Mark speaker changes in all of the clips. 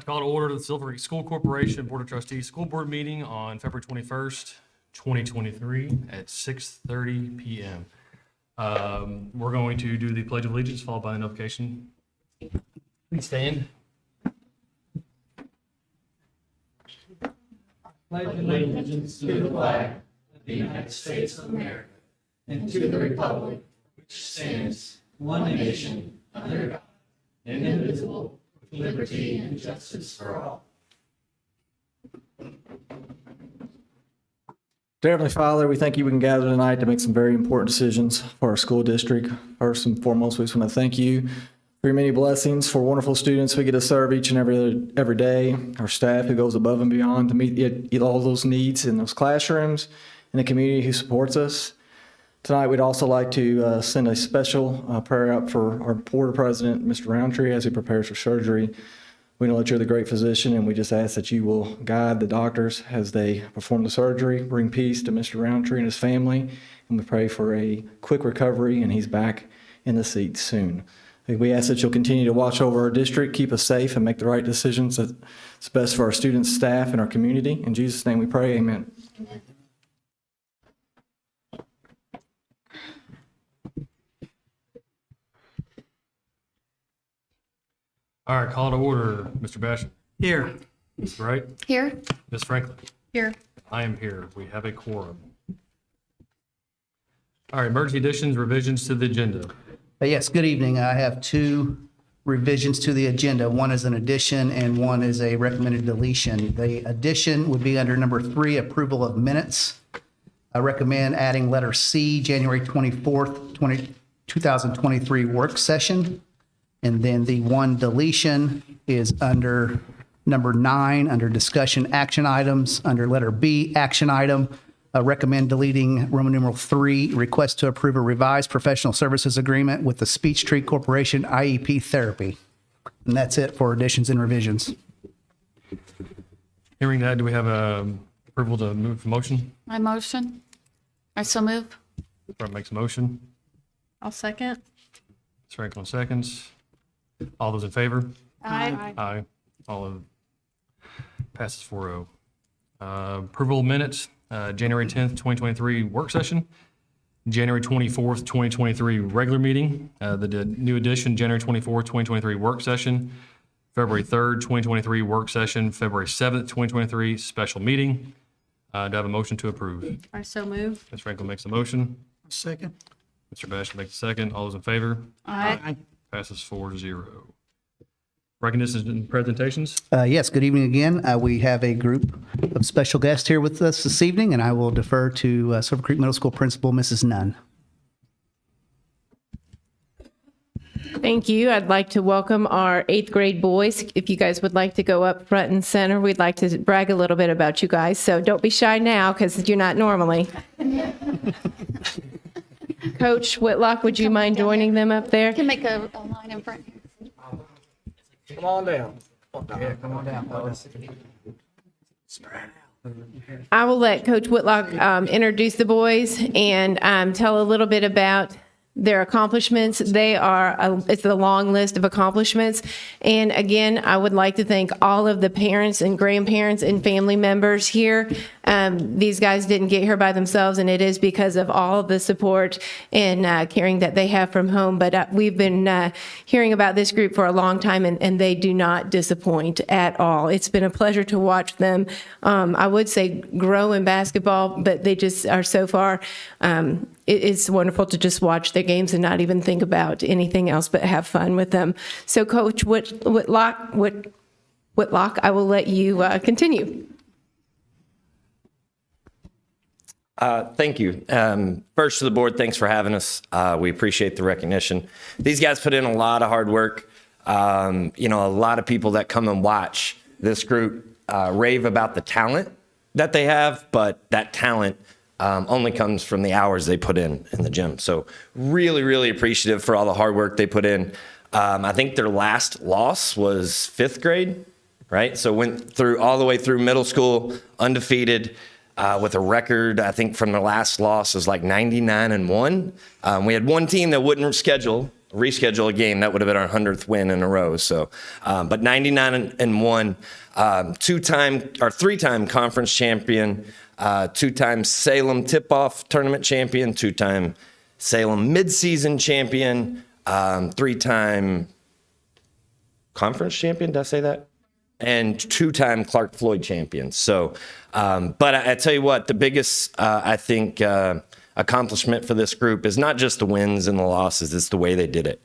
Speaker 1: Call to order the Silver Creek School Corporation Board of Trustees School Board meeting on February 21st, 2023 at 6:30 p.m. We're going to do the Pledge of Allegiance followed by an invocation. Please stand.
Speaker 2: Pledge allegiance to the flag of the United States of America and to the republic which stands one nation under God, indivisible, with liberty and justice for all.
Speaker 3: Dear Heavenly Father, we thank you we can gather tonight to make some very important decisions for our school district. First and foremost, we just want to thank you for your many blessings, for wonderful students we get to serve each and every day, our staff who goes above and beyond to meet all those needs in those classrooms, and the community who supports us. Tonight, we'd also like to send a special prayer up for our board president, Mr. Roundtree, as he prepares for surgery. We know that you're the great physician, and we just ask that you will guide the doctors as they perform the surgery, bring peace to Mr. Roundtree and his family, and we pray for a quick recovery, and he's back in the seat soon. We ask that you'll continue to watch over our district, keep us safe, and make the right decisions that's best for our students, staff, and our community. In Jesus' name we pray, amen.
Speaker 4: Amen.
Speaker 1: All right, call to order. Mr. Basham.
Speaker 3: Here.
Speaker 1: Ms. Wright.
Speaker 4: Here.
Speaker 1: Ms. Franklin.
Speaker 4: Here.
Speaker 1: I am here. We have a quorum. All right, emergency additions, revisions to the agenda.
Speaker 5: Yes, good evening. I have two revisions to the agenda. One is an addition and one is a recommended deletion. The addition would be under number 3, approval of minutes. I recommend adding letter C, January 24th, 2023 work session. And then the one deletion is under number 9, under discussion action items, under letter B, action item. Recommend deleting Roman numeral 3, request to approve a revised professional services agreement with the Speech Tree Corporation IEP Therapy. And that's it for additions and revisions.
Speaker 1: Hearing that, do we have approval to move for motion?
Speaker 4: My motion. I so move.
Speaker 1: Brett makes a motion.
Speaker 4: I'll second.
Speaker 1: Ms. Franklin seconds. All those in favor?
Speaker 4: Aye.
Speaker 1: Aye. All of passes 4-0. Approval of minutes, January 10th, 2023 work session, January 24th, 2023 regular meeting, the new addition, January 24th, 2023 work session, February 3rd, 2023 work session, February 7th, 2023 special meeting. Do I have a motion to approve?
Speaker 4: I so move.
Speaker 1: Ms. Franklin makes a motion.
Speaker 3: Second.
Speaker 1: Mr. Bash makes a second. All those in favor?
Speaker 4: Aye.
Speaker 1: Passes 4-0. Recognitions and presentations.
Speaker 5: Yes, good evening again. We have a group of special guests here with us this evening, and I will defer to Silver Creek Middle School Principal, Mrs. Nunn.
Speaker 6: Thank you. I'd like to welcome our 8th grade boys. If you guys would like to go up front and center, we'd like to brag a little bit about you guys. So don't be shy now because you're not normally. Coach Whitlock, would you mind joining them up there?
Speaker 4: You can make a line in front here.
Speaker 3: Come on down.
Speaker 5: Yeah, come on down, fellas.
Speaker 6: I will let Coach Whitlock introduce the boys and tell a little bit about their accomplishments. It's a long list of accomplishments. And again, I would like to thank all of the parents and grandparents and family members here. These guys didn't get here by themselves, and it is because of all of the support and caring that they have from home. But we've been hearing about this group for a long time, and they do not disappoint at all. It's been a pleasure to watch them, I would say, grow in basketball, but they just are so far. It's wonderful to just watch their games and not even think about anything else but have fun with them. So Coach Whitlock, I will let you continue.
Speaker 7: Thank you. First to the board, thanks for having us. We appreciate the recognition. These guys put in a lot of hard work. A lot of people that come and watch this group rave about the talent that they have, but that talent only comes from the hours they put in the gym. So really, really appreciative for all the hard work they put in. I think their last loss was 5th grade, right? So went through all the way through middle school, undefeated, with a record, I think from the last loss is like 99-1. We had one team that wouldn't schedule reschedule a game, that would have been our 100th win in a row. So, but 99-1, three-time conference champion, two-time Salem tip-off tournament champion, two-time Salem midseason champion, three-time conference champion. Did I say that? And two-time Clark Floyd champion. So, but I tell you what, the biggest, I think, accomplishment for this group is not just the wins and the losses, it's the way they did it.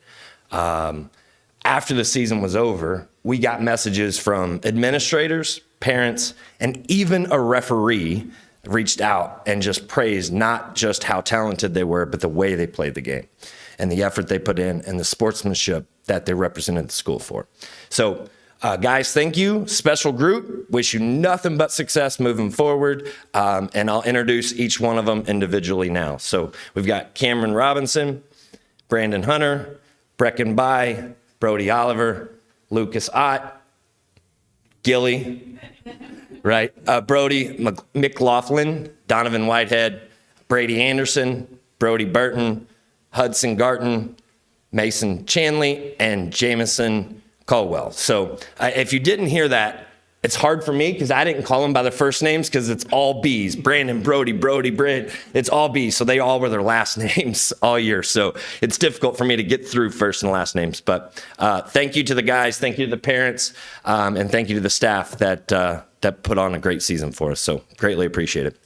Speaker 7: After the season was over, we got messages from administrators, parents, and even a referee reached out and just praised not just how talented they were, but the way they played the game and the effort they put in and the sportsmanship that they represented the school for. So, guys, thank you. Special group. Wish you nothing but success moving forward. And I'll introduce each one of them individually now. So we've got Cameron Robinson, Brandon Hunter, Brecken Bai, Brody Oliver, Lucas Ott, Gilly, right? Brody McLaughlin, Donovan Whitehead, Brady Anderson, Brody Burton, Hudson Garton, Mason Chanley, and Jamison Colwell. So if you didn't hear that, it's hard for me because I didn't call them by their first names because it's all B's. Brandon, Brody, Brand. It's all B's. So they all were their last names all year. So it's difficult for me to get through first and last names. But thank you to the guys. Thank you to the parents. And thank you to the staff that put on a great season for us. So greatly appreciate it.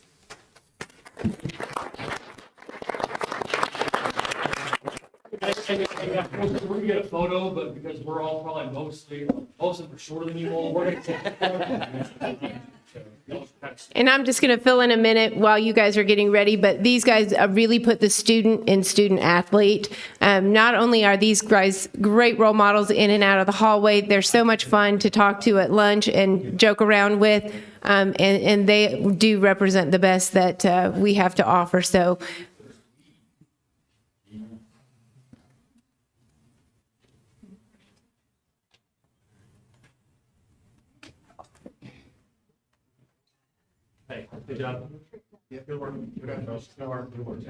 Speaker 1: We're gonna get a photo, but because we're all probably most of them are shorter than you all. We're gonna
Speaker 6: And I'm just going to fill in a minute while you guys are getting ready, but these guys really put the student in student athlete. Not only are these guys great role models in and out of the hallway, they're so much fun to talk to at lunch and joke around with, and they do represent the best that we have to offer. So
Speaker 1: Hey, good job. Yeah, good work. Good work. Good work. Good work.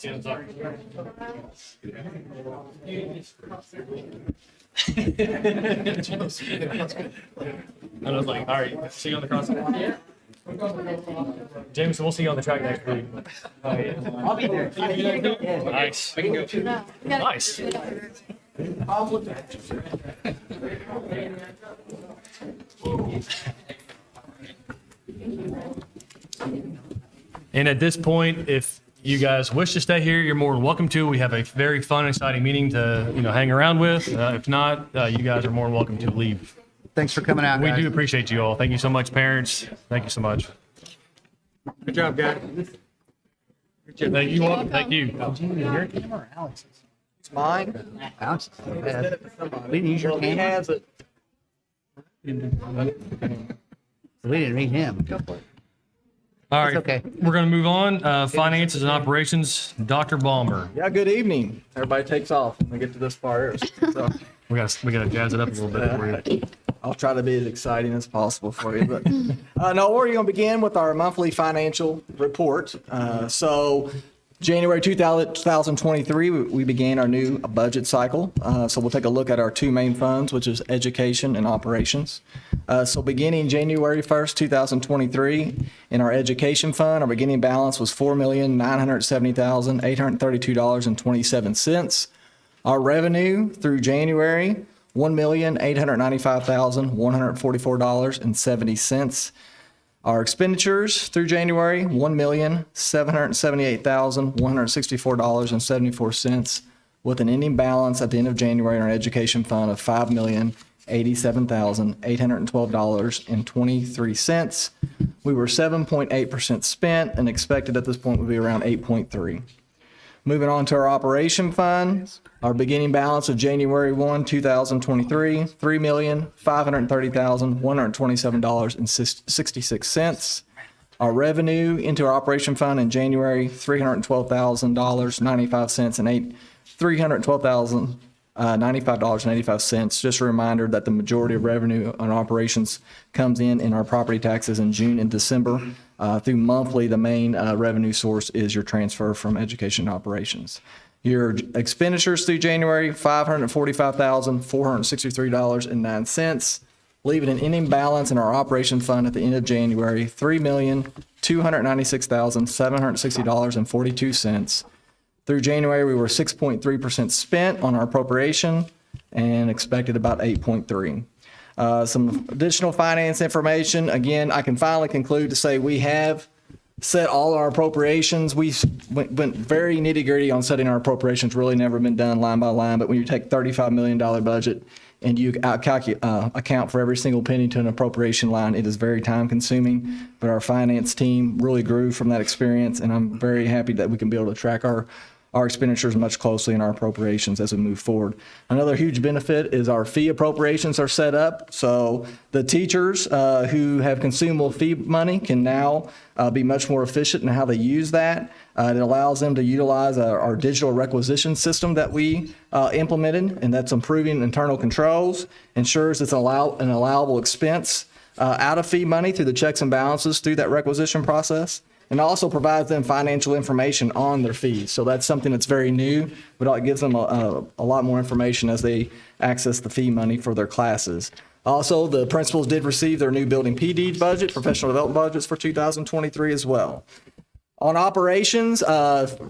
Speaker 1: Hands up. I was like, all right, see you on the cross. James, we'll see you on the track next week.
Speaker 2: I'll be there.
Speaker 1: Nice. We can go. Nice. And at this point, if you guys wish to stay here, you're more than welcome to. We have a very fun, exciting meeting to hang around with. If not, you guys are more than welcome to leave.
Speaker 5: Thanks for coming out,
Speaker 1: We
Speaker 5: guys.
Speaker 1: do appreciate you all. Thank you so much, parents. Thank you so much.
Speaker 2: Good job, guys.
Speaker 1: Thank you all. Thank you.
Speaker 3: It's mine.
Speaker 5: Alex, we didn't use your
Speaker 3: He
Speaker 5: camera.
Speaker 3: has it.
Speaker 5: We didn't read him.
Speaker 1: All right.
Speaker 5: okay.
Speaker 1: We're going to move on. Finances and operations, Dr. Balmer.
Speaker 3: Yeah, good evening. Everybody takes off when we get to this part. So
Speaker 1: We got to jazz it up a little bit for you.
Speaker 3: I'll try to be as exciting as possible for you. But no, we're going to begin with our monthly financial report. So January 2023, we began our new budget cycle. So we'll take a look at our two main funds, which is education and operations. So beginning January 1st, 2023, in our education fund, our beginning balance was $4,970,832.27. Our revenue through January, $1,895,144.70. Our expenditures through January, $1,778,164.74, with an ending balance at the end of January in our education fund of $5,087,812.23. We were 7.8% spent and expected at this point would be around 8.3. Moving on to our operation fund, our beginning balance of January 1, 2023, $3,530,127.66. Our revenue into our operation fund in January, $312,000.95, and $312,000 $95.85. Just a reminder that the majority of revenue on operations comes in our property taxes in June and December. Through monthly, the main revenue source is your transfer from education operations. Your expenditures through January, $545,463.09, leaving an ending balance in our operation fund at the end of January, $3,296,760.42. Through January, we were 6.3% spent on our appropriation and expected about 8.3. Some additional finance information. Again, I can finally conclude to say we have set all our appropriations. We went very nitty-gritty on setting our appropriations, really never been done line by line, but when you take $35 million budget and you account for every single penny to an appropriation line, it is very time-consuming, but our finance team really grew from that experience, and I'm very happy that we can be able to track our expenditures much closely in our appropriations as we move forward. Another huge benefit is our fee appropriations are set up. So the teachers who have consumable fee money can now be much more efficient in how they use that. It allows them to utilize our digital requisition system that we implemented, and that's improving internal controls, ensures it's an allowable expense out of fee money through the checks and balances through that requisition process, and also provides them financial information on their fees. So that's something that's very new, but it gives them a lot more information as they access the fee money for their classes. Also, the principals did receive their new building PD budget, professional development budgets for 2023 as well. On operations,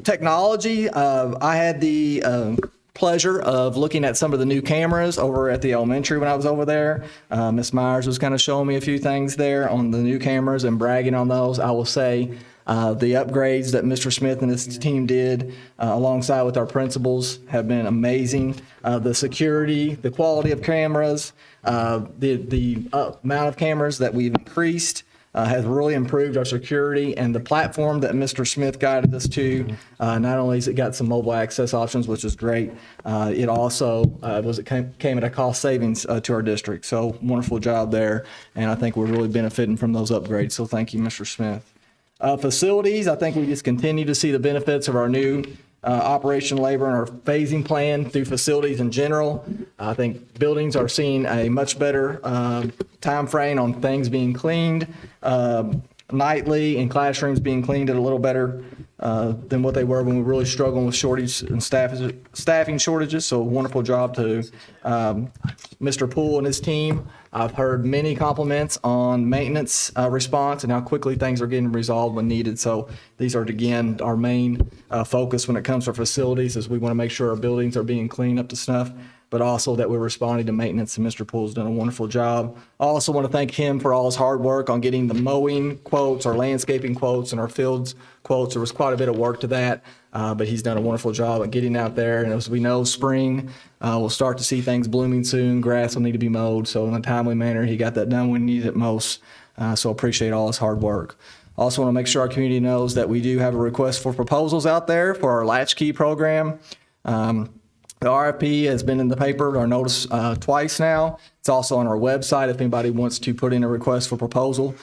Speaker 3: technology, I had the pleasure of looking at some of the new cameras over at the elementary when I was over there. Ms. Myers was kind of showing me a few things there on the new cameras and bragging on those. I will say the upgrades that Mr. Smith and his team did alongside with our principals have been amazing. The security, the quality of cameras, the amount of cameras that we've increased has really improved our security, and the platform that Mr. Smith guided us to, not only has it got some mobile access options, which is great, it also came at a cost savings to our district. So wonderful job there, and I think we're really benefiting from those upgrades. So thank you, Mr. Smith. Facilities, I think we just continue to see the benefits of our new operation labor and our phasing plan through facilities in general. I think buildings are seeing a much better time frame on things being cleaned nightly, and classrooms being cleaned at a little better than what they were when we were really struggling with shortage and staffing shortages. So wonderful job to Mr. Poole and his team. I've heard many compliments on maintenance response and how quickly things are getting resolved when needed. So these are, again, our main focus when it comes to facilities, is we want to make sure our buildings are being cleaned up to snuff, but also that we're responding to maintenance, and Mr. Poole's done a wonderful job. I also want to thank him for all his hard work on getting the mowing quotes, our landscaping quotes, and our fields quotes. There was quite a bit of work to that, but he's done a wonderful job at getting out there. And as we know, spring, we'll start to see things blooming soon. Grass will need to be mowed. So in a timely manner, he got that done when he needed it most. So appreciate all his hard work. Also want to make sure our community knows that we do have a request for proposals out there for our latchkey program. The RFP has been in the paper, or notice, twice now. It's also on our website. If anybody wants to put in a request for proposal,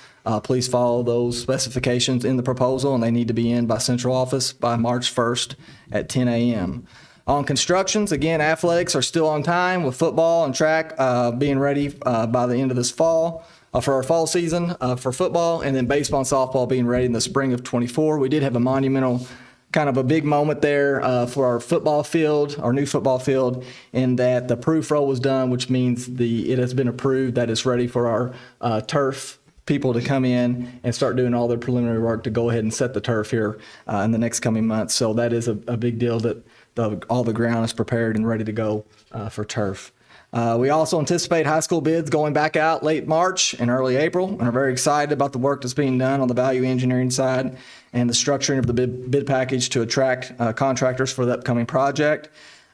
Speaker 3: please follow those specifications in the proposal, and they need to be in by central office by March 1st at 10 a.m. On constructions, again, athletics are still on time, with football and track being ready by the end of this fall for our fall season for football, and then baseball and softball being ready in the spring of 24. We did have a monumental, kind of a big moment there for our football field, our new football field, in that the proof roll was done, which means it has been approved that it's ready for our turf people to come in and start doing all their preliminary work to go ahead and set the turf here in the next coming months. So that is a big deal, that all the ground is prepared and ready to go for turf. We also anticipate high school bids going back out late March and early April, and are very excited about the work that's being done on the value engineering side and the structuring of the bid package to attract contractors for the upcoming project.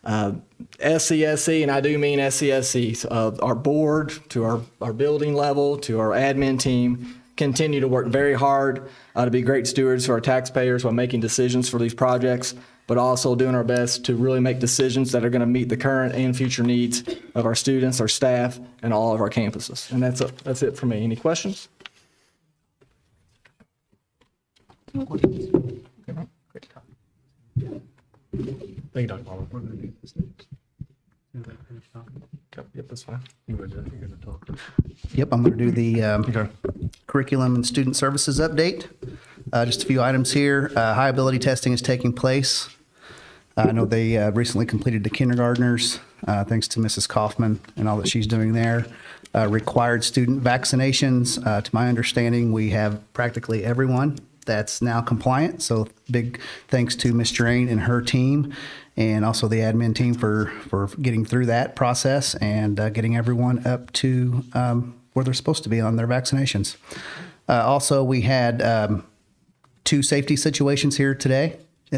Speaker 3: SCSC, and I do mean SCSC, our board, to our building level, to our admin team, continue to work very hard to be great stewards for our taxpayers while making decisions for these projects, but also doing our best to really make decisions that are going to meet the current and future needs of our students, our staff, and all of our campuses. And that's it for me. Any questions?
Speaker 1: Thank you, Dr. Palmer. Yep, that's fine. You go ahead, you're gonna talk.
Speaker 5: Yep, I'm going to do the
Speaker 1: Okay.
Speaker 5: curriculum and student services update. Just a few items here. High ability testing is taking place. I know they recently completed the kindergartners, thanks to Mrs. Kaufman and all that she's doing there. Required student vaccinations. To my understanding, we have practically everyone that's now compliant. So big thanks to Ms. Drain and her team, and also the admin team for getting through that process and getting everyone up to where they're supposed to be on their vaccinations. Also, we had 2 safety situations here today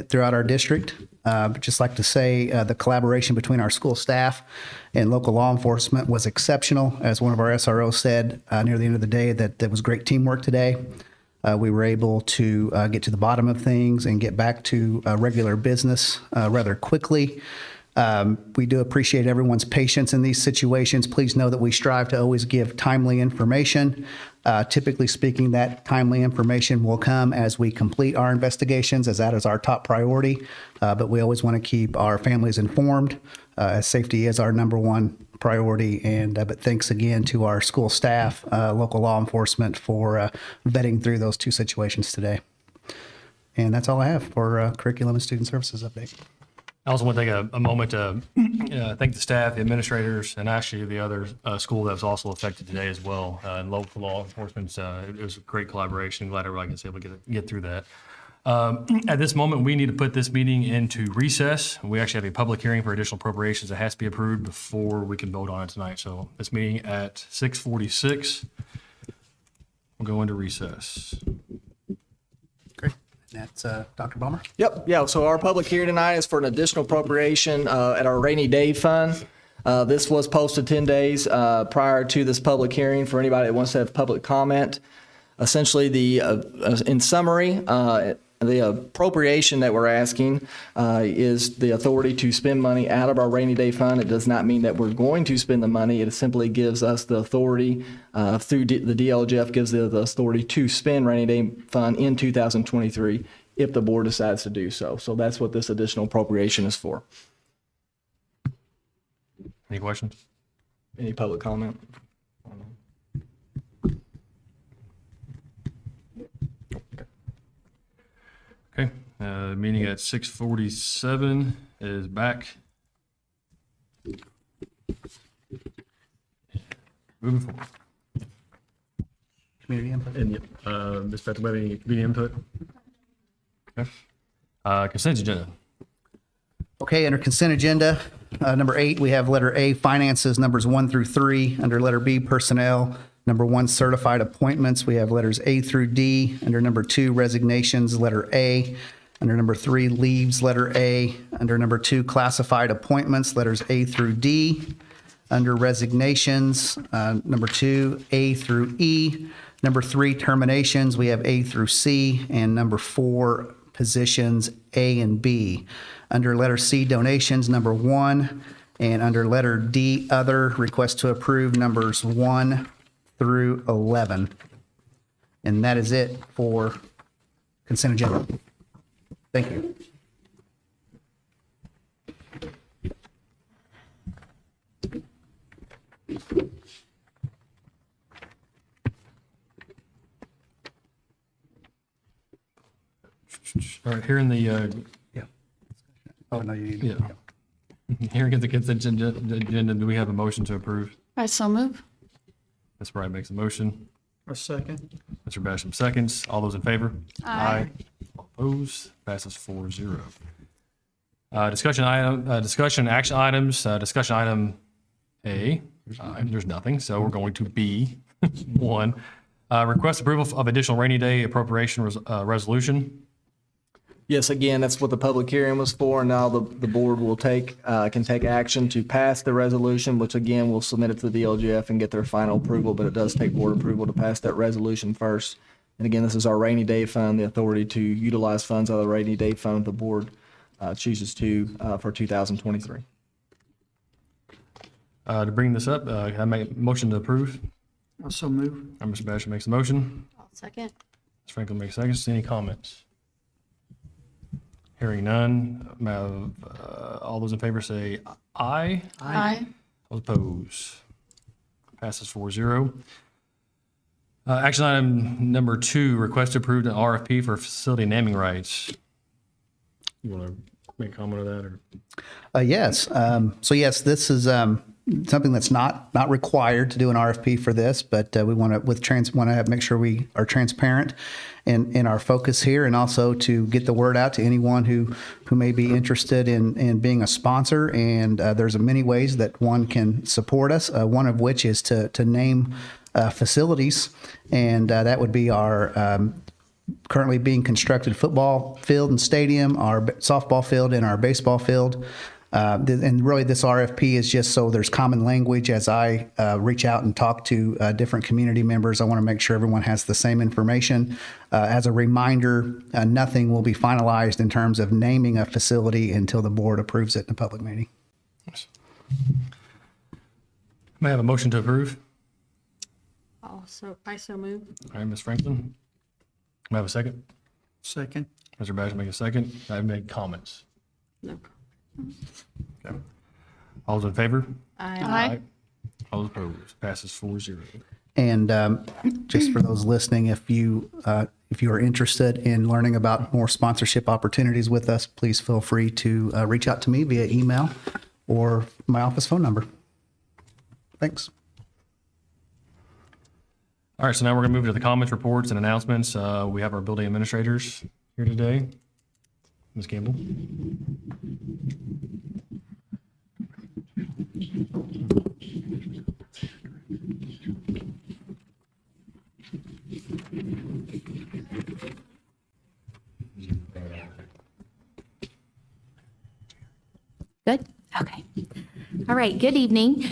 Speaker 5: throughout our district. But just like to say the collaboration between our school staff and local law enforcement was exceptional. As one of our SROs said near the end of the day, that it was great teamwork today. We were able to get to the bottom of things and get back to regular business rather quickly. We do appreciate everyone's patience in these situations. Please know that we strive to always give timely information. Typically speaking, that timely information will come as we complete our investigations, as that is our top priority. But we always want to keep our families informed, as safety is our number one priority. And but thanks again to our school staff, local law enforcement for vetting through those 2 situations today. And that's all I have for curriculum and student services update.
Speaker 1: I also want to take a moment to thank the staff, the administrators, and actually the other school that was also affected today as well, and local law enforcement. It was a great collaboration. Glad everybody was able to get through that. At this moment, we need to put this meeting into recess. We actually have a public hearing for additional appropriations that has to be approved before we can vote on it tonight. So this meeting at 6:46, we'll go into recess.
Speaker 5: Great. That's Dr. Ballmer.
Speaker 3: Yep, yeah, so our public hearing tonight is for an additional appropriation at our rainy day fund. This was posted 10 days prior to this public hearing for anybody that wants to have public comment. Essentially, in summary, the appropriation that we're asking is the authority to spend money out of our rainy day fund. It does not mean that we're going to spend the money. It simply gives us the authority through the DLGF gives the authority to spend rainy day fund in 2023 if the board decides to do so. So that's what this additional appropriation is for.
Speaker 1: Any questions?
Speaker 3: Any public comment?
Speaker 1: Okay, meeting at 6:47 is back. Moving forward.
Speaker 5: Community input.
Speaker 1: And Ms. Beth, do we have any community input? Okay. Consent agenda.
Speaker 5: Okay, under consent agenda, number 8, we have letter A, finances, numbers 1 through 3. Under letter B, personnel. Number 1, certified appointments. We have letters A through D. Under number 2, resignations, letter A. Under number 3, leaves, letter A. Under number 2, classified appointments, letters A through D. Under resignations, number 2, A through E. Number 3, terminations, we have A through C. And number 4, positions A and B. Under letter C, donations, number 1. And under letter D, other, request to approve numbers 1 through 11. And that is it for consent agenda. Thank you.
Speaker 1: All right, here in the,
Speaker 5: Yeah. Oh, no, you need.
Speaker 1: yeah. Hearing of the consent agenda, do we have a motion to approve?
Speaker 4: I so move.
Speaker 1: Ms. Wright makes a motion.
Speaker 3: A second.
Speaker 1: Mr. Basham seconds. All those in favor?
Speaker 4: Aye.
Speaker 1: All opposed? Passes 4-0. Discussion action items. Discussion item A. There's nothing, so we're going to B. 1. Request approval of additional rainy day appropriation resolution.
Speaker 3: Yes, again, that's what the public hearing was for. Now the board will can take action to pass the resolution, which again, we'll submit it to the DLGF and get their final approval, but it does take board approval to pass that resolution first. And again, this is our rainy day fund, the authority to utilize funds out of the rainy day fund the board chooses to for 2023.
Speaker 1: To bring this up, can I make a motion to approve?
Speaker 2: Also move.
Speaker 1: Mr. Basham makes a motion.
Speaker 4: I'll second.
Speaker 1: Ms. Franklin makes seconds. Any comments? Hearing none. All those in favor say aye.
Speaker 4: Aye.
Speaker 1: All opposed? Passes 4-0. Action item number 2, request to approve an RFP for facility naming rights. You want to make a comment on that, or?
Speaker 5: Yes. So yes, this is something that's not required to do an RFP for this, but we want to make sure we are transparent in our focus here, and also to get the word out to anyone who may be interested in being a sponsor. And there's many ways that one can support us. One of which is to name facilities, and that would be our currently being constructed football field and stadium, our softball field, and our baseball field. And really, this RFP is just so there's common language as I reach out and talk to different community members. I want to make sure everyone has the same information. As a reminder, nothing will be finalized in terms of naming a facility until the board approves it in a public meeting.
Speaker 1: May I have a motion to approve?
Speaker 4: I so move.
Speaker 1: All right, Ms. Franklin. May I have a second?
Speaker 2: Second.
Speaker 1: Mr. Badger, make a second. I've made comments.
Speaker 4: No.
Speaker 1: Okay. All those in favor?
Speaker 4: Aye.
Speaker 1: All those opposed? Passes 4-0.
Speaker 5: And just for those listening, if you are interested in learning about more sponsorship opportunities with us, please feel free to reach out to me via email or my office phone number. Thanks.
Speaker 1: All right, so now we're going to move to the comments, reports, and announcements. We have our building administrators here today. Ms. Campbell.
Speaker 8: Good? Okay. All right, good evening.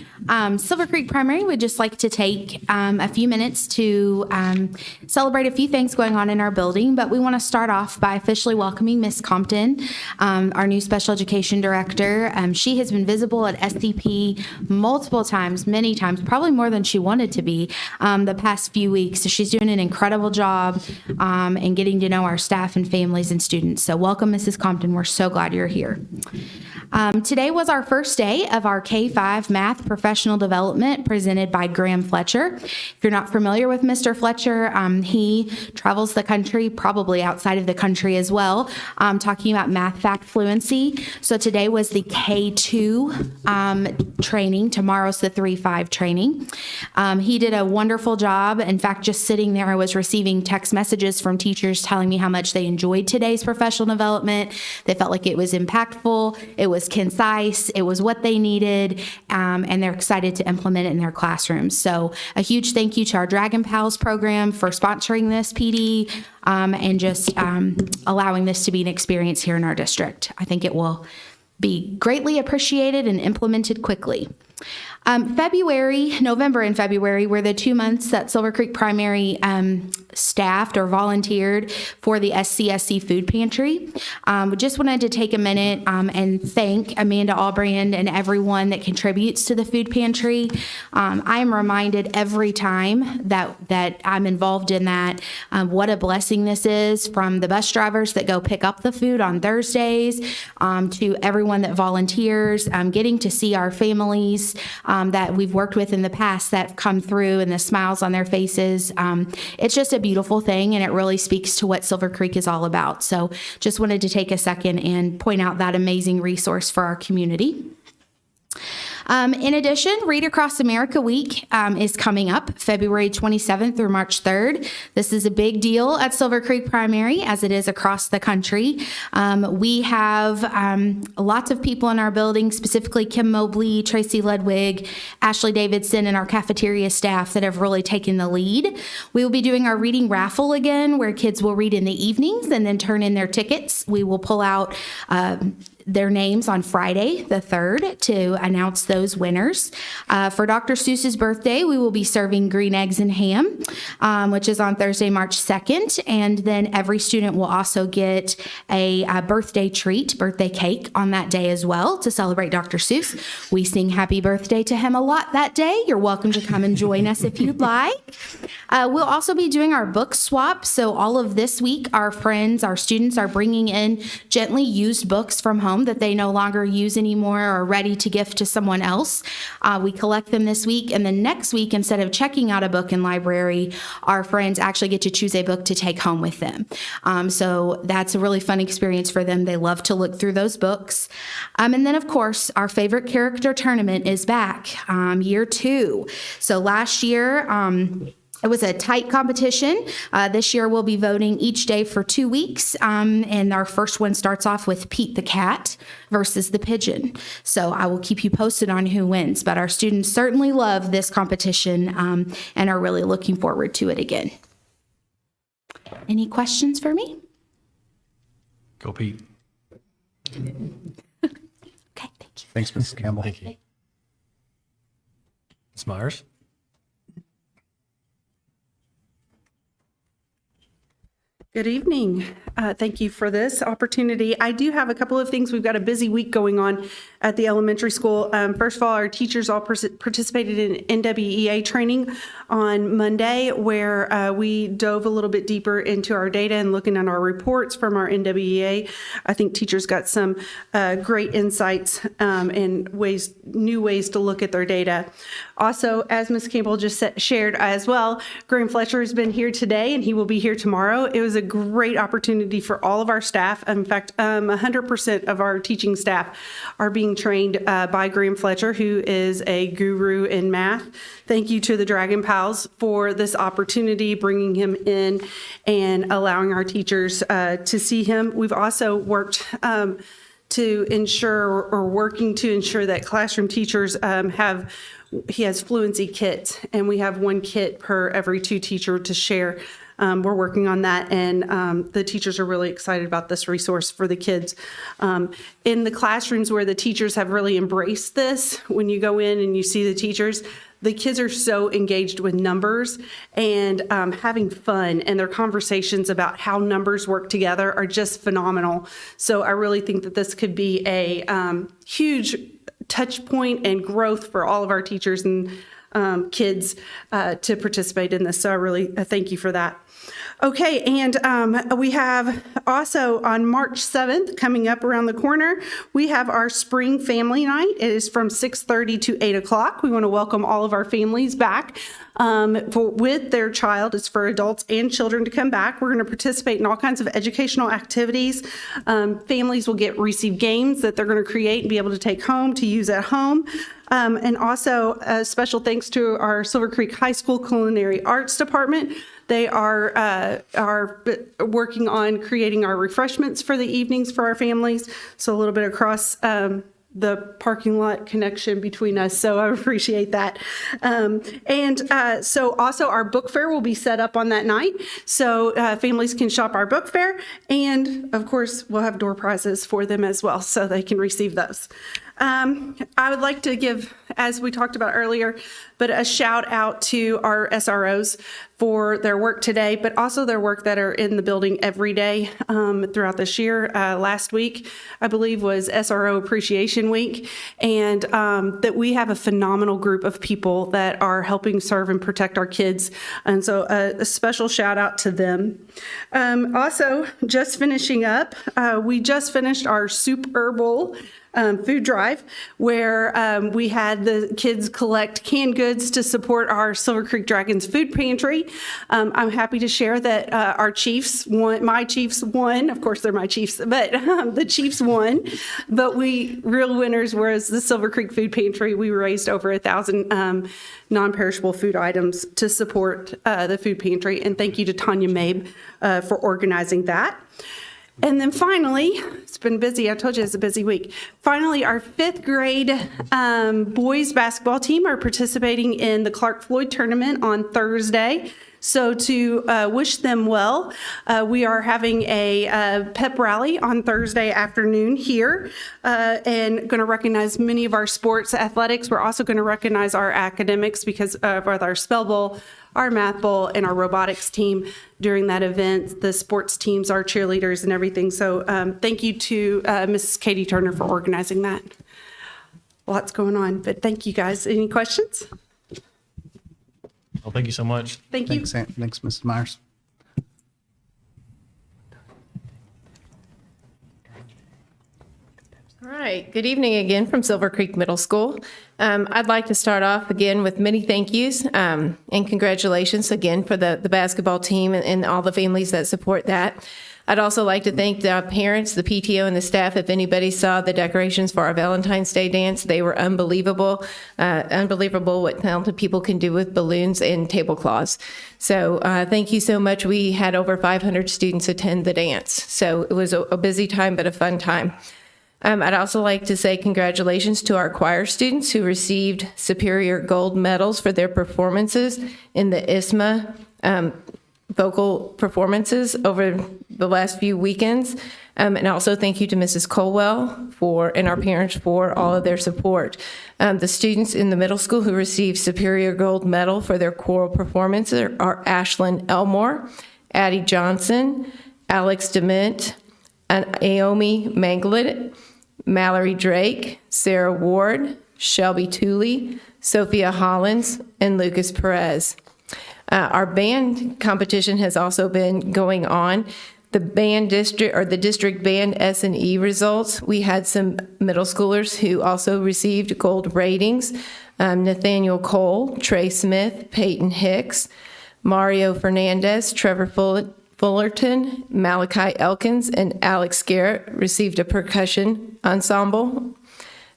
Speaker 8: Silver Creek Primary would just like to take a few minutes to celebrate a few things going on in our building, but we want to start off by officially welcoming Miss Compton, our new special education director. She has been visible at SCP multiple times, many times, probably more than she wanted to be the past few weeks. So she's doing an incredible job in getting to know our staff and families and students. So welcome, Mrs. Compton. We're so glad you're here. Today was our first day of our K-5 Math Professional Development presented by Graham Fletcher. If you're not familiar with Mr. Fletcher, he travels the country, probably outside of the country as well, talking about math fact fluency. So today was the K2 training. Tomorrow's the 3-5 training. He did a wonderful job. In fact, just sitting there, I was receiving text messages from teachers telling me how much they enjoyed today's professional development. They felt like it was impactful, it was concise, it was what they needed, and they're excited to implement it in their classrooms. So a huge thank you to our Dragon Pals program for sponsoring this PD and just allowing this to be an experience here in our district. I think it will be greatly appreciated and implemented quickly. November and February were the 2 months that Silver Creek Primary staffed or volunteered for the SCSC food pantry. We just wanted to take a minute and thank Amanda Albrand and everyone that contributes to the food pantry. I am reminded every time that I'm involved in that what a blessing this is, from the bus drivers that go pick up the food on Thursdays to everyone that volunteers, getting to see our families that we've worked with in the past that come through and the smiles on their faces. It's just a beautiful thing, and it really speaks to what Silver Creek is all about. So just wanted to take a second and point out that amazing resource for our community. In addition, Read Across America Week is coming up February 27th through March 3rd. This is a big deal at Silver Creek Primary, as it is across the country. We have lots of people in our building, specifically Kim Mobley, Tracy Ludwig, Ashley Davidson, and our cafeteria staff that have really taken the lead. We will be doing our reading raffle again, where kids will read in the evenings and then turn in their tickets. We will pull out their names on Friday, the 3rd, to announce those winners. For Dr. Seuss's birthday, we will be serving green eggs and ham, which is on Thursday, March 2nd. And then every student will also get a birthday treat, birthday cake, on that day as well to celebrate Dr. Seuss. We sing happy birthday to him a lot that day. You're welcome to come and join us if you'd like. We'll also be doing our book swap. So all of this week, our friends, our students are bringing in gently used books from home home that they no longer use anymore or are ready to gift to someone else. We collect them this week, and then next week, instead of checking out a book in library, our friends actually get to choose a book to take home with them. So that's a really fun experience for them. They love to look through those books. And then, of course, our favorite character tournament is back, year 2. So last year, it was a tight competition. This year, we'll be voting each day for 2 weeks. And our first one starts off with Pete the Cat versus the Pigeon. So I will keep you posted on who wins. But our students certainly love this competition and are really looking forward to it again. Any questions for me?
Speaker 1: Go Pete.
Speaker 8: Okay, thank you.
Speaker 5: Thanks, Mrs. Campbell.
Speaker 1: Thank you. Ms. Myers?
Speaker 9: Good evening. Thank you for this opportunity. I do have a couple of things. We've got a busy week going on at the elementary school. First of all, our teachers all participated in NWEA training on Monday, where we dove a little bit deeper into our data and looking at our reports from our NWEA. I think teachers got some great insights and new ways to look at their data. Also, as Ms. Campbell just shared as well, Graham Fletcher has been here today and he will be here tomorrow. It was a great opportunity for all of our staff. In fact, 100% of our teaching staff are being trained by Graham Fletcher, who is a guru in math. Thank you to the Dragon Pals for this opportunity, bringing him in and allowing our teachers to see him. We've also worked to ensure, or working to ensure, that classroom teachers he has fluency kits, and we have 1 kit per every 2 teacher to share. We're working on that, and the teachers are really excited about this resource for the kids. In the classrooms where the teachers have really embraced this, when you go in and you see the teachers, the kids are so engaged with numbers and having fun, and their conversations about how numbers work together are just phenomenal. So I really think that this could be a huge touch point and growth for all of our teachers and kids to participate in this. So I really thank you for that. Okay, and we have also on March 7th, coming up around the corner, we have our spring family night. It is from 6:30 to 8 o'clock. We want to welcome all of our families back with their child. It's for adults and children to come back. We're going to participate in all kinds of educational activities. Families will receive games that they're going to create and be able to take home to use at home. And also a special thanks to our Silver Creek High School Culinary Arts Department. They are working on creating our refreshments for the evenings for our families. So a little bit across the parking lot connection between us. So I appreciate that. So also our book fair will be set up on that night. So families can shop our book fair. And of course, we'll have door prizes for them as well, so they can receive those. I would like to give, as we talked about earlier, but a shout out to our SROs for their work today, but also their work that are in the building every day throughout this year. Last week, I believe, was SRO Appreciation Week, and that we have a phenomenal group of people that are helping serve and protect our kids. And so a special shout out to them. Also, just finishing up, we just finished our Super Bowl food drive, where we had the kids collect canned goods to support our Silver Creek Dragons food pantry. I'm happy to share that our Chiefs won. My Chiefs won. Of course, they're my Chiefs, but the Chiefs won. But real winners was the Silver Creek Food Pantry. We raised over 1,000 non-perishable food items to support the food pantry. And thank you to Tanya Mabe for organizing that. And then finally, it's been busy. I told you it's a busy week. Finally, our 5th grade boys basketball team are participating in the Clark Floyd tournament on Thursday. So to wish them well, we are having a pep rally on Thursday afternoon here and going to recognize many of our sports athletics. We're also going to recognize our academics because of our spell bowl, our math bowl, and our robotics team during that event. The sports teams, our cheerleaders and everything. So thank you to Mrs. Katie Turner for organizing that. Lots going on, but thank you guys. Any questions?
Speaker 1: Well, thank you so much.
Speaker 9: Thank you.
Speaker 5: Thanks, Mrs. Myers.
Speaker 6: All right, good evening again from Silver Creek Middle School. I'd like to start off again with many thank yous and congratulations again for the basketball team and all the families that support that. I'd also like to thank the parents, the PTO, and the staff. If anybody saw the decorations for our Valentine's Day dance, they were unbelievable. Unbelievable what talented people can do with balloons and tablecloths. So thank you so much. We had over 500 students attend the dance. So it was a busy time, but a fun time. I'd also like to say congratulations to our choir students who received Superior Gold medals for their performances in the ISMA vocal performances over the last few weekends. And also thank you to Mrs. Colwell and our parents for all of their support. The students in the middle school who received Superior Gold medal for their choral performances are Ashlyn Elmore, Addie Johnson, Alex Dement, and Aomi Manglet, Mallory Drake, Sarah Ward, Shelby Tooley, Sophia Hollins, and Lucas Perez. Our band competition has also been going on. The district band S&E results, we had some middle schoolers who also received gold ratings. Nathaniel Cole, Trey Smith, Peyton Hicks, Mario Fernandez, Trevor Fullerton, Malachi Elkins, and Alex Garrett received a percussion ensemble.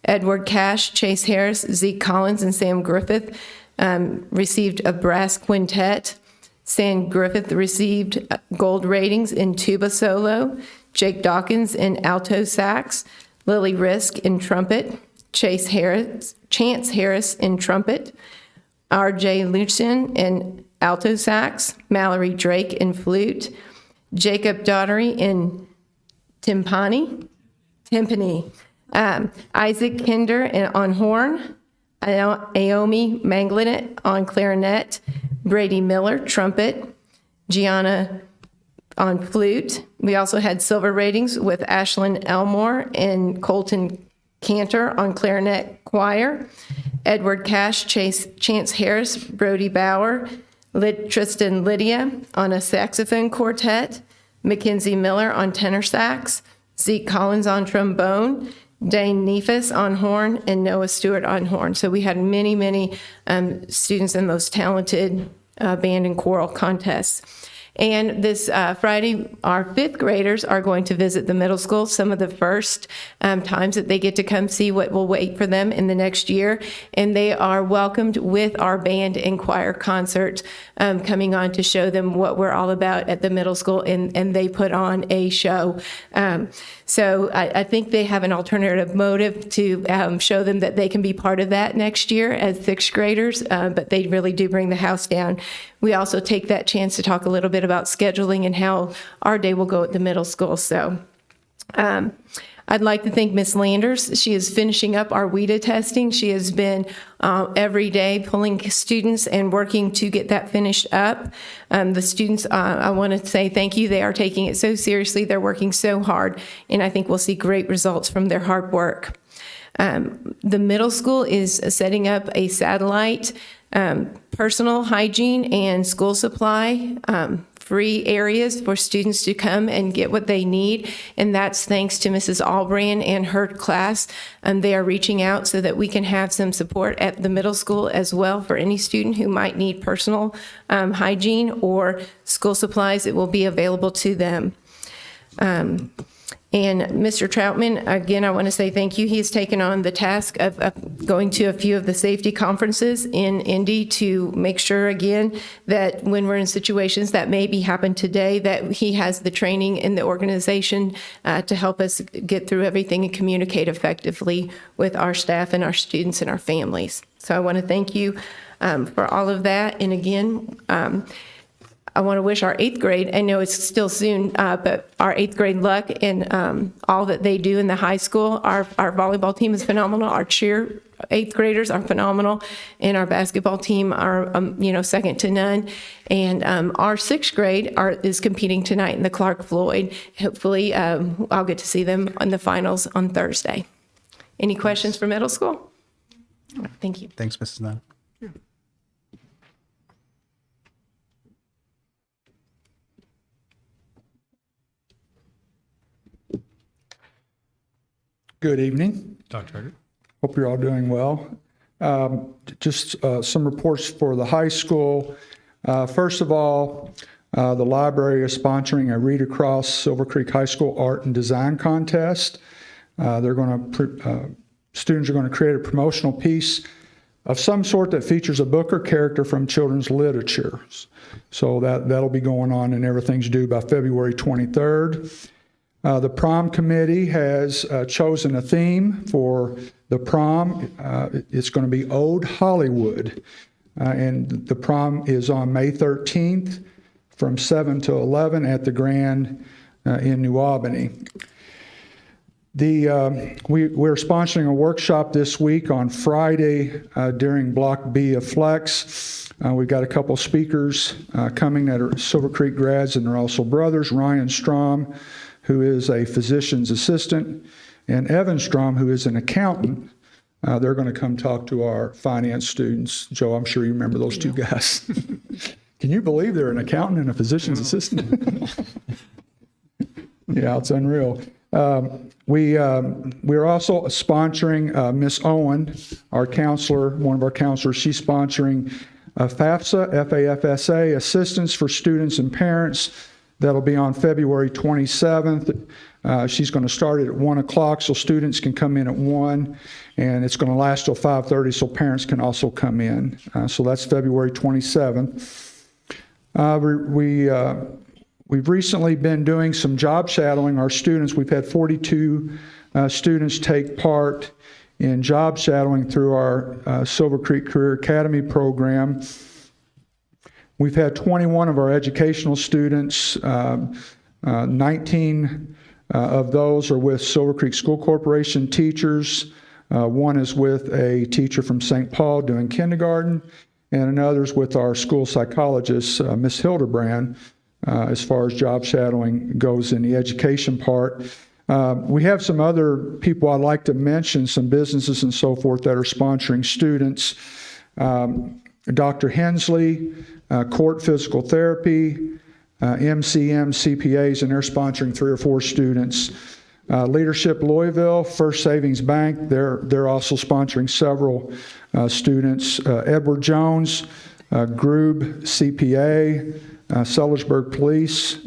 Speaker 6: Edward Cash, Chase Harris, Zeke Collins, and Sam Griffith received a brass quintet. Sam Griffith received gold ratings in tuba solo. Jake Dawkins in alto sax. Lily Risk in trumpet. Chance Harris in trumpet. R.J. Lucien in alto sax, Mallory Drake in flute, Jacob Daughtery in timpani, Isaac Kinder on horn, Aomi Manglet on clarinet, Brady Miller, trumpet, Gianna on flute. We also had silver ratings with Ashlyn Elmore and Colton Cantor on clarinet choir, Edward Cash, Chance Harris, Brody Bauer, Tristan Lydia on a saxophone quartet, Mackenzie Miller on tenor sax, Zeke Collins on trombone, Dane Neefus on horn, and Noah Stewart on horn. So we had many students in those talented band and choral contests. And this Friday, our fifth graders are going to visit the middle school, some of the first times that they get to come see what will wait for them in the next year. And they are welcomed with our band and choir concert coming on to show them what we're all about at the middle school. And they put on a show. So I think they have an alternative motive to show them that they can be part of that next year as sixth graders, but they really do bring the house down. We also take that chance to talk a little bit about scheduling and how our day will go at the middle school. So I'd like to thank Ms. Landers. She is finishing up our WIDA testing. She has been every day pulling students and working to get that finished up. The students, I want to say thank you. They are taking it so seriously. They're working so hard, and I think we'll see great results from their hard work. The middle school is setting up a satellite personal hygiene and school supply free areas for students to come and get what they need. And that's thanks to Mrs. Albrand and her class. They are reaching out so that we can have some support at the middle school as well for any student who might need personal hygiene or school supplies. It will be available to them. And Mr. Troutman, again, I want to say thank you. He has taken on the task of going to a few of the safety conferences in Indy to make sure, again, that when we're in situations that maybe happen today, that he has the training in the organization to help us get through everything and communicate effectively with our staff and our students and our families. So I want to thank you for all of that. And again, I want to wish our eighth grade, I know it's still soon, but our eighth grade luck in all that they do in the high school. Our volleyball team is phenomenal. Our cheer eighth graders are phenomenal. And our basketball team are, second to none. And our sixth grade is competing tonight in the Clark Floyd. Hopefully, I'll get to see them in the finals on Thursday. Any questions for middle school? Thank you.
Speaker 5: Thanks, Mrs. Nunn.
Speaker 10: Good evening.
Speaker 1: Dr. Eggert.
Speaker 10: Hope you're all doing well. Just some reports for the high school. First of all, the library is sponsoring a Read Across Silver Creek High School Art and Design Contest. Students are going to create a promotional piece of some sort that features a book or character from children's literature. So that'll be going on, and everything's due by February 23rd. The prom committee has chosen a theme for the prom. It's going to be Ode Hollywood. And the prom is on May 13th from 7 to 11 at the Grand in New Albany. We're sponsoring a workshop this week on Friday during Block B of Flex. We've got a couple speakers coming that are Silver Creek grads, and they're also brothers. Ryan Strom, who is a physician's assistant, and Evan Strom, who is an accountant. They're going to come talk to our finance students. Joe, I'm sure you remember those two guys. Can you believe they're an accountant and a physician's assistant? Yeah, it's unreal. We're also sponsoring Miss Owen, our counselor, one of our counselors. She's sponsoring FAFSA, F-A-F-S-A, Assistance for Students and Parents. That'll be on February 27th. She's going to start at 1 o'clock, so students can come in at 1, and it's going to last till 5:30, so parents can also come in. So that's February 27th. We've recently been doing some job shadowing our students. We've had 42 students take part in job shadowing through our Silver Creek Career Academy program. We've had 21 of our educational students, 19 of those are with Silver Creek School Corporation teachers. One is with a teacher from St. Paul doing kindergarten, and another's with our school psychologist, Miss Hildebrand, as far as job shadowing goes in the education part. We have some other people I'd like to mention, some businesses and so forth that are sponsoring students. Dr. Hensley, Court Physical Therapy, MCM CPAs, and they're sponsoring 3 or 4 students. Leadership Louisville, First Savings Bank, they're also sponsoring several students. Edward Jones, Grube CPA, Sellersburg Police,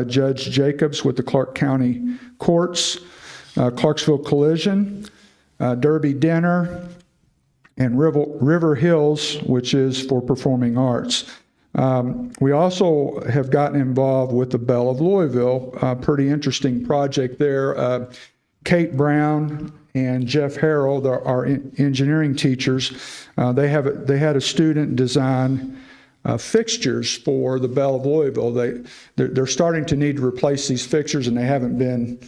Speaker 10: Judge Jacobs with the Clark County Courts, Clarksville Collision, Derby Dinner, and River Hills, which is for performing arts. We also have gotten involved with the Belle of Louisville, a pretty interesting project there. Kate Brown and Jeff Harrell, our engineering teachers, they had a student design fixtures for the Belle of Louisville. They're starting to need to replace these fixtures, and they haven't been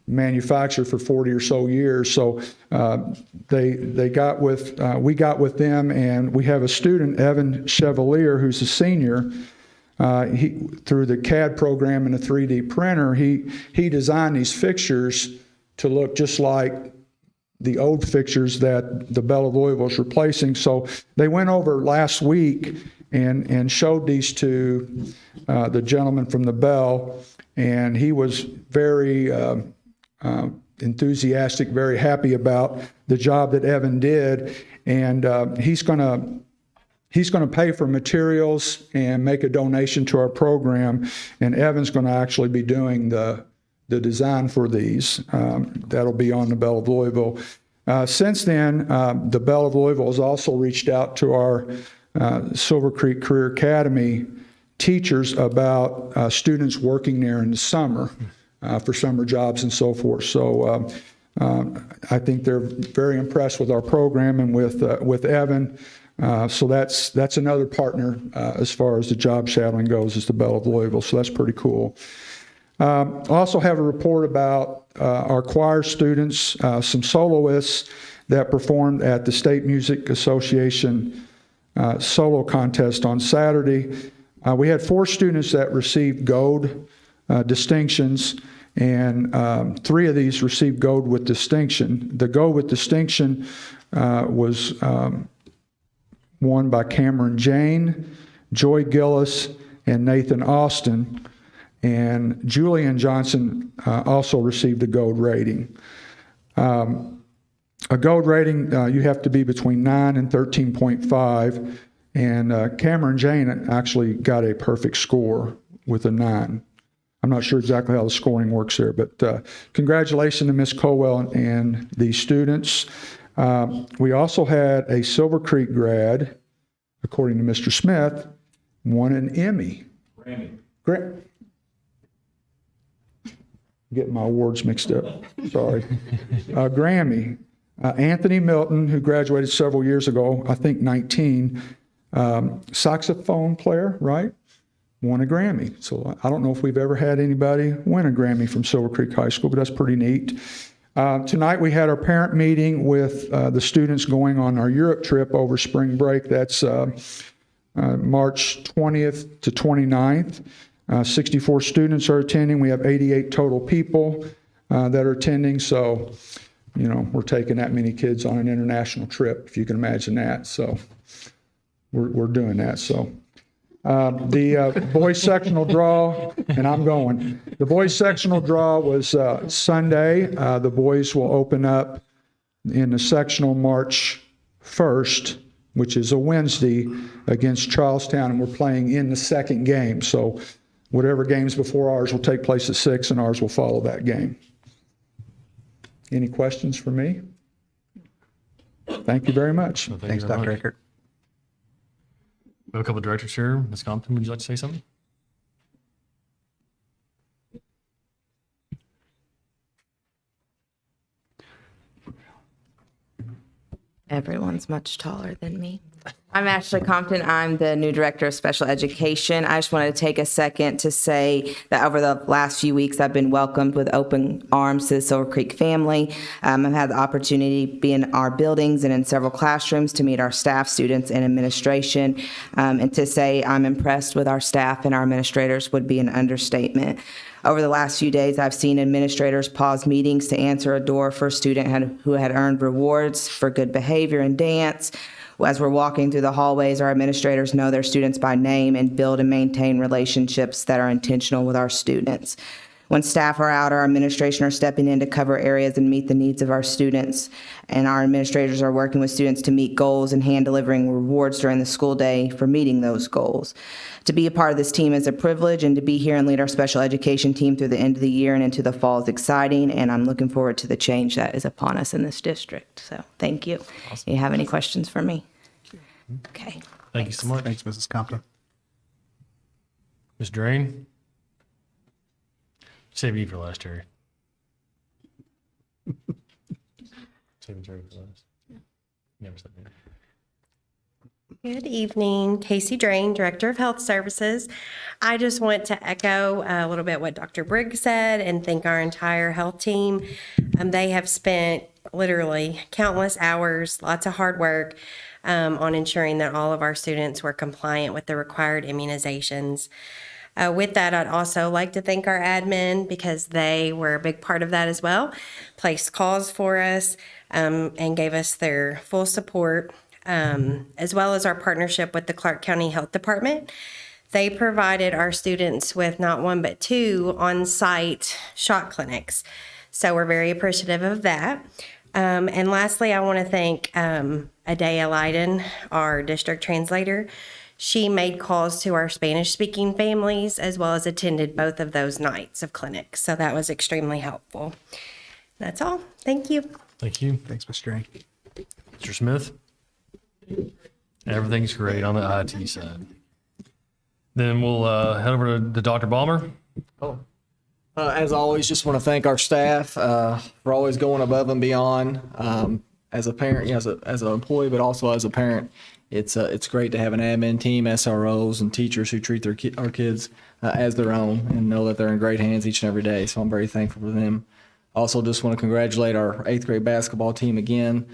Speaker 10: manufactured for 40 or so years. So we got with them, and we have a student, Evan Chevalier, who's a senior. Through the CAD program and a 3D printer, he designed these fixtures to look just like the old fixtures that the Belle of Louisville is replacing. So they went over last week and showed these to the gentleman from the Belle, and he was very enthusiastic, very happy about the job that Evan did, and he's going to pay for materials and make a donation to our program, and Evan's going to actually be doing the design for these. That'll be on the Belle of Louisville. Since then, the Belle of Louisville has also reached out to our Silver Creek Career Academy teachers about students working there in the summer for summer jobs and so forth. So I think they're very impressed with our program and with Evan. So that's another partner as far as the job shadowing goes, is the Belle of Louisville. So that's pretty cool. I also have a report about our choir students, some soloists that performed at the State Music Association solo contest on Saturday. We had 4 students that received gold distinctions, and 3 of these received gold with distinction. The gold with distinction was won by Cameron Jane, Joy Gillis, and Nathan Austin. And Julian Johnson also received a gold rating. A gold rating, you have to be between 9 and 13.5, and Cameron Jane actually got a perfect score with a 9. I'm not sure exactly how the scoring works there, but congratulations to Ms. Colwell and the students. We also had a Silver Creek grad, according to Mr. Smith, won an Emmy. Grammy. Getting my awards mixed up. Sorry. Grammy. Anthony Milton, who graduated several years ago, I think 19, saxophone player, right? Won a Grammy. So I don't know if we've ever had anybody win a Grammy from Silver Creek High School, but that's pretty neat. Tonight we had our parent meeting with the students going on our Europe trip over spring break. That's March 20th to 29th. 64 students are attending. We have 88 total people that are attending. So, you know, we're taking that many kids on an international trip, if you can imagine that. So we're doing that. So the boys sectional draw, and I'm going. The boys sectional draw was Sunday. The boys will open up in the sectional March 1st, which is a Wednesday, against Charlestown, and we're playing in the second game. So whatever games before ours will take place at 6, and ours will follow that game. Any questions for me? Thank you very much.
Speaker 5: Thanks, Dr. Eckert.
Speaker 1: We have a couple of directors here. Ms. Compton, would you like to say something?
Speaker 11: Everyone's much taller than me. I'm Ashley Compton. I'm the new director of special education. I just wanted to take a second to say that over the last few weeks, I've been welcomed with open arms to the Silver Creek family. I've had the opportunity to be in our buildings and in several classrooms to meet our staff, students, and administration. And to say I'm impressed with our staff and our administrators would be an understatement. Over the last few days, I've seen administrators pause meetings to answer a door for a student who had earned rewards for good behavior and dance. As we're walking through the hallways, our administrators know their students by name and build and maintain relationships that are intentional with our students. When staff are out, our administration are stepping in to cover areas and meet the needs of our students. And our administrators are working with students to meet goals and hand delivering rewards during the school day for meeting those goals. To be a part of this team is a privilege, and to be here and lead our special education team through the end of the year and into the fall is exciting, and I'm looking forward to the change that is upon us in this district. So thank you.
Speaker 1: Awesome.
Speaker 11: Do you have any questions for me? Okay.
Speaker 1: Thank you so much.
Speaker 5: Thanks, Mrs. Compton.
Speaker 1: Ms. Drain? Save you for last, Terry. Save Terry for last. Never said that.
Speaker 12: Good evening, Casey Drain, Director of Health Services. I just want to echo a little bit what Dr. Briggs said and thank our entire health team. They have spent literally countless hours, lots of hard work on ensuring that all of our students were compliant with the required immunizations. With that, I'd also like to thank our admin because they were a big part of that as well, placed calls for us and gave us their full support. As well as our partnership with the Clark County Health Department. They provided our students with not one but 2 on-site shot clinics. So we're very appreciative of that. And lastly, I want to thank Adea Leiden, our district translator. She made calls to our Spanish-speaking families as well as attended both of those nights of clinics. So that was extremely helpful. That's all. Thank you.
Speaker 1: Thank you.
Speaker 5: Thanks, Mr. Drain.
Speaker 1: Mr. Smith? Everything's great on the IT side. Then we'll head over to Dr. Balmer.
Speaker 3: As always, just want to thank our staff for always going above and beyond. As a parent, as an employee, but also as a parent, it's great to have an admin team, SROs, and teachers who treat our kids as their own and know that they're in great hands each and every day. So I'm very thankful for them. Also, just want to congratulate our 8th grade basketball team again.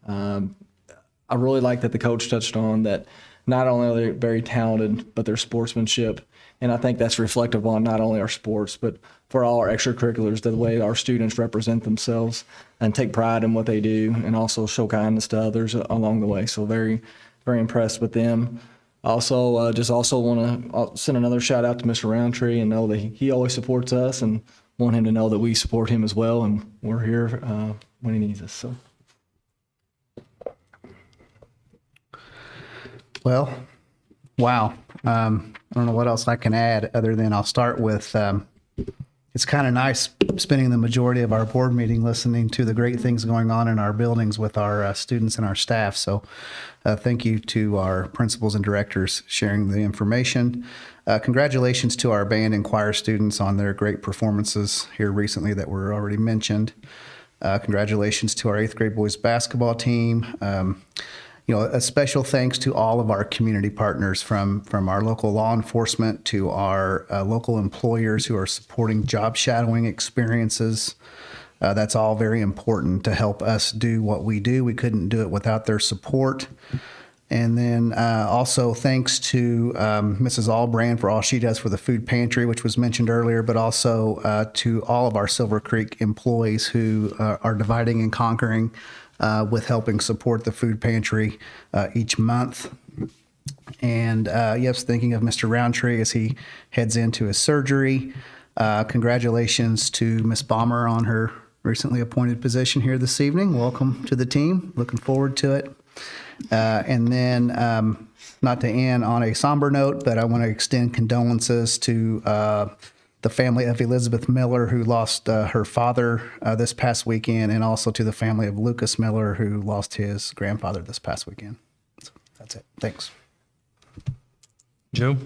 Speaker 3: I really like that the coach touched on that not only are they very talented, but their sportsmanship. And I think that's reflective on not only our sports, but for all our extracurriculars, the way our students represent themselves and take pride in what they do and also show kindness to others along the way. So very, very impressed with them. Also, just also want to send another shout out to Mr. Roundtree and know that he always supports us and want him to know that we support him as well. And we're here when he needs us. So
Speaker 5: Well, wow. I don't know what else I can add other than I'll start with, it's kind of nice spending the majority of our board meeting listening to the great things going on in our buildings with our students and our staff. So thank you to our principals and directors sharing the information. Congratulations to our band and choir students on their great performances here recently that were already mentioned. Congratulations to our 8th grade boys basketball team. A special thanks to all of our community partners from our local law enforcement to our local employers who are supporting job shadowing experiences. That's all very important to help us do what we do. We couldn't do it without their support. And then also thanks to Mrs. Allbrand for all she does for the food pantry, which was mentioned earlier, but also to all of our Silver Creek employees who are dividing and conquering with helping support the food pantry each month. And yes, thinking of Mr. Roundtree as he heads into his surgery. Congratulations to Ms. Balmer on her recently appointed position here this evening. Welcome to the team. Looking forward to it. And then, not to end on a somber note, but I want to extend condolences to the family of Elizabeth Miller, who lost her father this past weekend, and also to the family of Lucas Miller, who lost his grandfather this past weekend. So that's it. Thanks.
Speaker 1: Joe?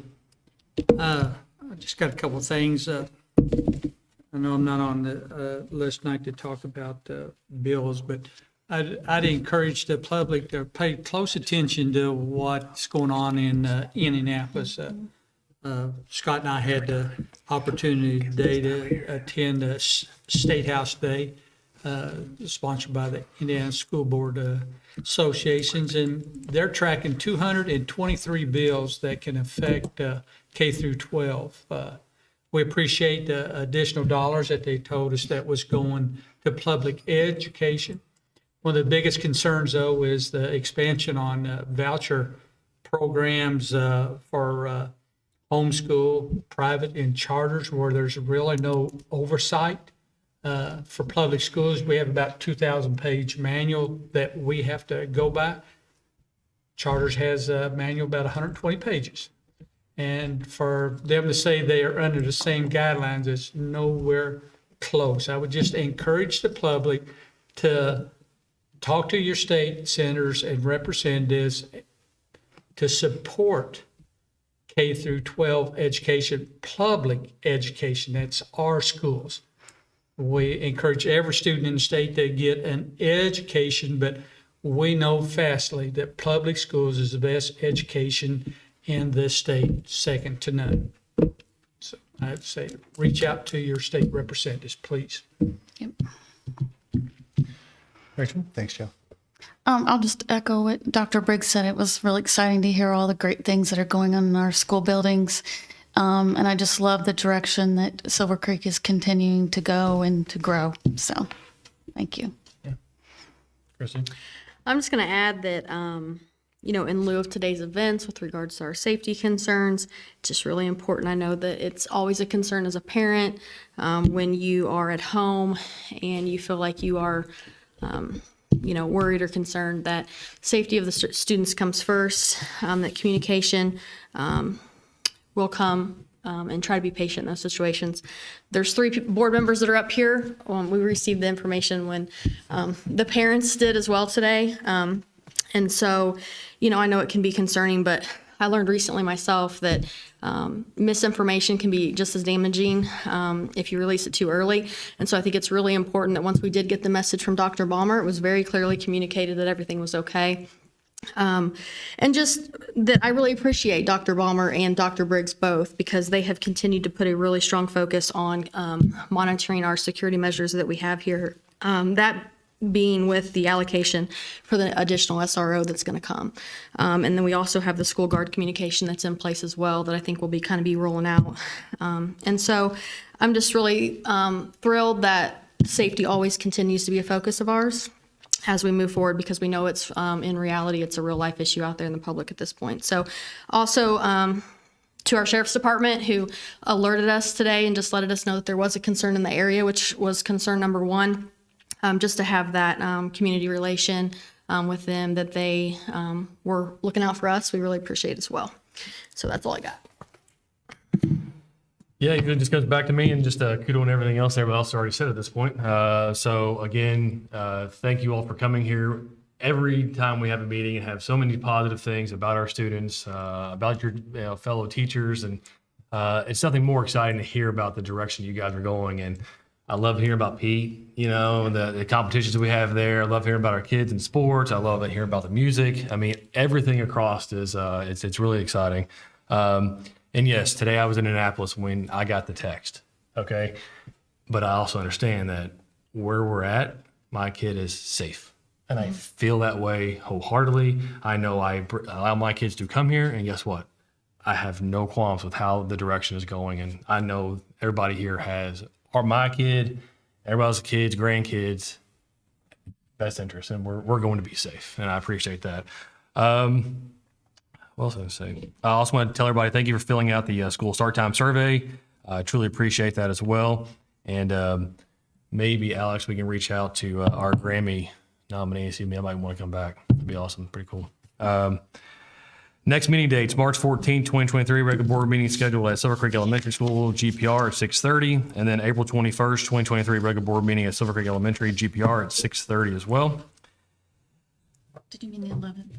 Speaker 2: I just got a couple of things. I know I'm not on the list tonight to talk about bills, but I'd encourage the public to pay close attention to what's going on in Indianapolis. Scott and I had the opportunity today to attend a State House Day sponsored by the Indiana School Board Associations, and they're tracking 223 bills that can affect K through 12. We appreciate the additional dollars that they told us that was going to public education. One of the biggest concerns, though, is the expansion on voucher programs for homeschool, private, and charters where there's really no oversight. For public schools, we have about 2,000-page manual that we have to go by. Charters has a manual about 120 pages. And for them to say they are under the same guidelines is nowhere close. I would just encourage the public to talk to your state senators and representatives to support K through 12 education, public education. That's our schools. We encourage every student in the state to get an education, but we know fastly that public schools is the best education in this state, second to none. So I'd say reach out to your state representatives, please.
Speaker 4: Yep.
Speaker 1: Rachel?
Speaker 5: Thanks, Joe.
Speaker 4: I'll just echo what Dr. Briggs said. It was really exciting to hear all the great things that are going on in our school buildings. And I just love the direction that Silver Creek is continuing to go and to grow. So thank you.
Speaker 1: Chrissy?
Speaker 13: I'm just going to add that, in lieu of today's events with regards to our safety concerns, it's just really important. I know that it's always a concern as a parent when you are at home and you feel like you are worried or concerned that safety of the students comes first, that communication will come and try to be patient in those situations. There's 3 board members that are up here. We received the information when the parents did as well today. And so, I know it can be concerning, but I learned recently myself that misinformation can be just as damaging if you release it too early. And so I think it's really important that once we did get the message from Dr. Balmer, it was very clearly communicated that everything was okay. And just that I really appreciate Dr. Balmer and Dr. Briggs both, because they have continued to put a really strong focus on monitoring our security measures that we have here. That being with the allocation for the additional SRO that's going to come. And then we also have the school guard communication that's in place as well that I think will be rolling out. And so I'm just really thrilled that safety always continues to be a focus of ours as we move forward, because we know it's in reality, it's a real life issue out there in the public at this point. So also to our sheriff's department who alerted us today and just let us know that there was a concern in the area, which was concern number 1. just to have that community relation with them, that they were looking out for us. We really appreciate as well. So that's all I got.
Speaker 1: Yeah, it just goes back to me, and just kudo and everything else everybody else already said at this point. So again, thank you all for coming here. Every time we have a meeting and have so many positive things about our students, about your fellow teachers, and it's nothing more exciting to hear about the direction you guys are going. And I love hearing about Pete, the competitions we have there. I love hearing about our kids in sports. I love hearing about the music. I mean, everything across is it's really exciting. And yes, today I was in Annapolis when I got the text. Okay, but I also understand that where we're at, my kid is safe. And I feel that way wholeheartedly. I know I allow my kids to come here, and guess what? I have no qualms with how the direction is going. And I know everybody here has, or my kid, everybody else's kids, grandkids, best interest, and we're going to be safe. And I appreciate that. What else was I say? I also want to tell everybody thank you for filling out the school start time survey. I truly appreciate that as well. And maybe, Alex, we can reach out to our Grammy nominee, see if I might want to come back. That'd be awesome. Pretty cool. Next meeting dates, March 14, 2023, regular board meeting scheduled at Silver Creek Elementary School, GPR at 6:30. And then April 21st, 2023, regular board meeting at Silver Creek Elementary, GPR at 6:30 as well.
Speaker 4: Did you mean the 11th?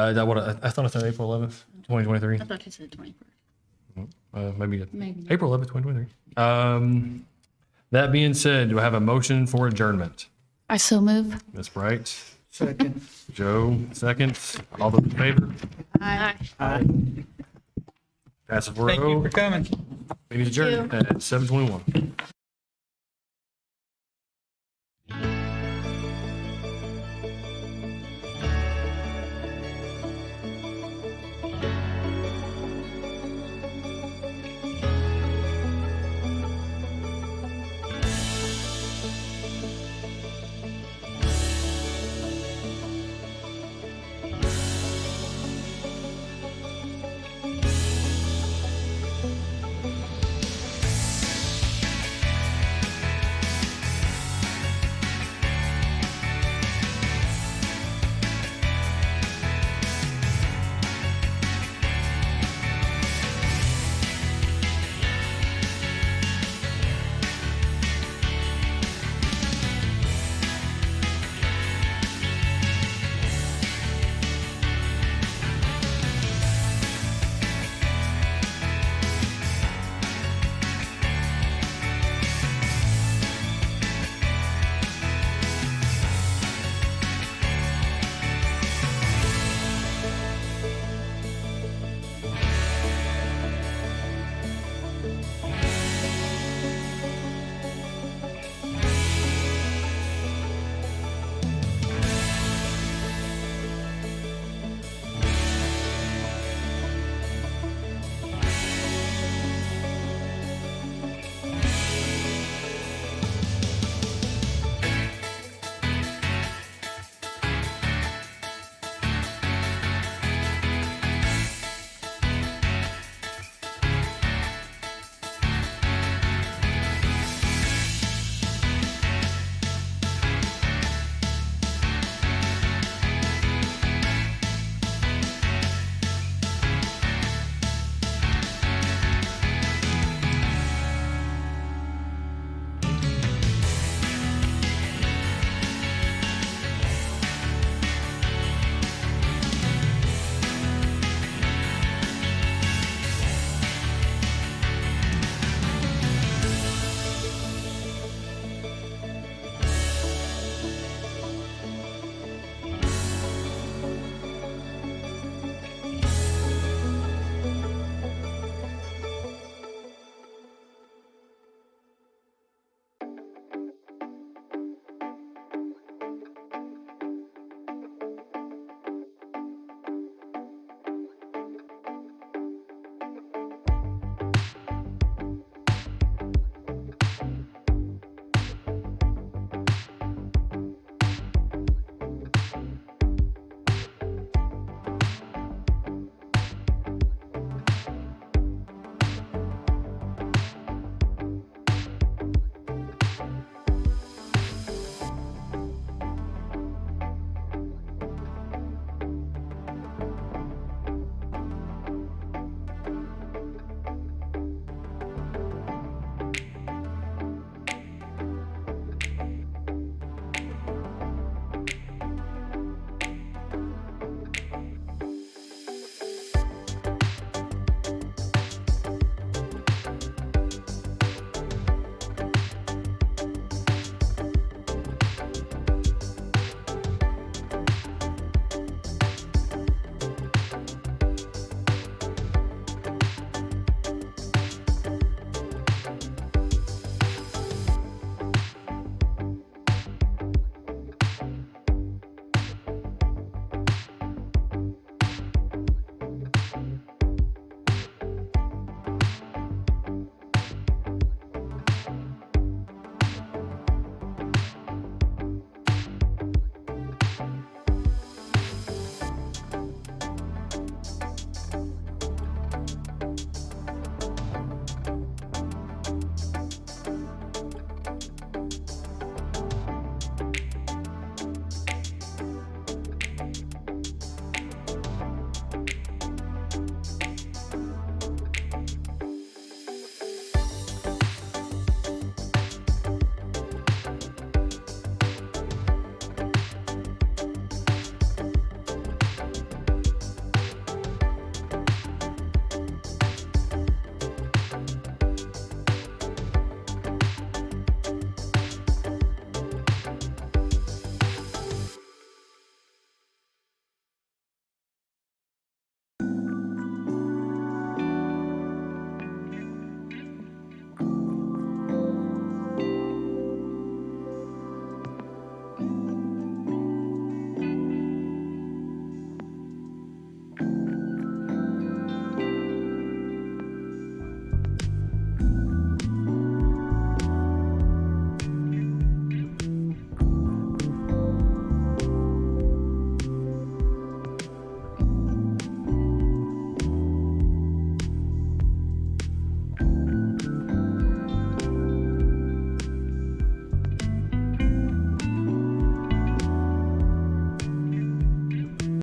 Speaker 1: Is that what I thought I said April 11th, 2023.
Speaker 4: I thought you said 21st.
Speaker 1: Maybe
Speaker 4: Maybe.
Speaker 1: April 11th, 2023. That being said, do I have a motion for adjournment?
Speaker 4: I so move.
Speaker 1: Ms. Bright,
Speaker 5: Second.
Speaker 1: Joe, seconds. All those in favor?
Speaker 4: Aye.
Speaker 1: Passes 4-0.
Speaker 2: Thank you for coming.
Speaker 1: Meeting adjourned at 7:21.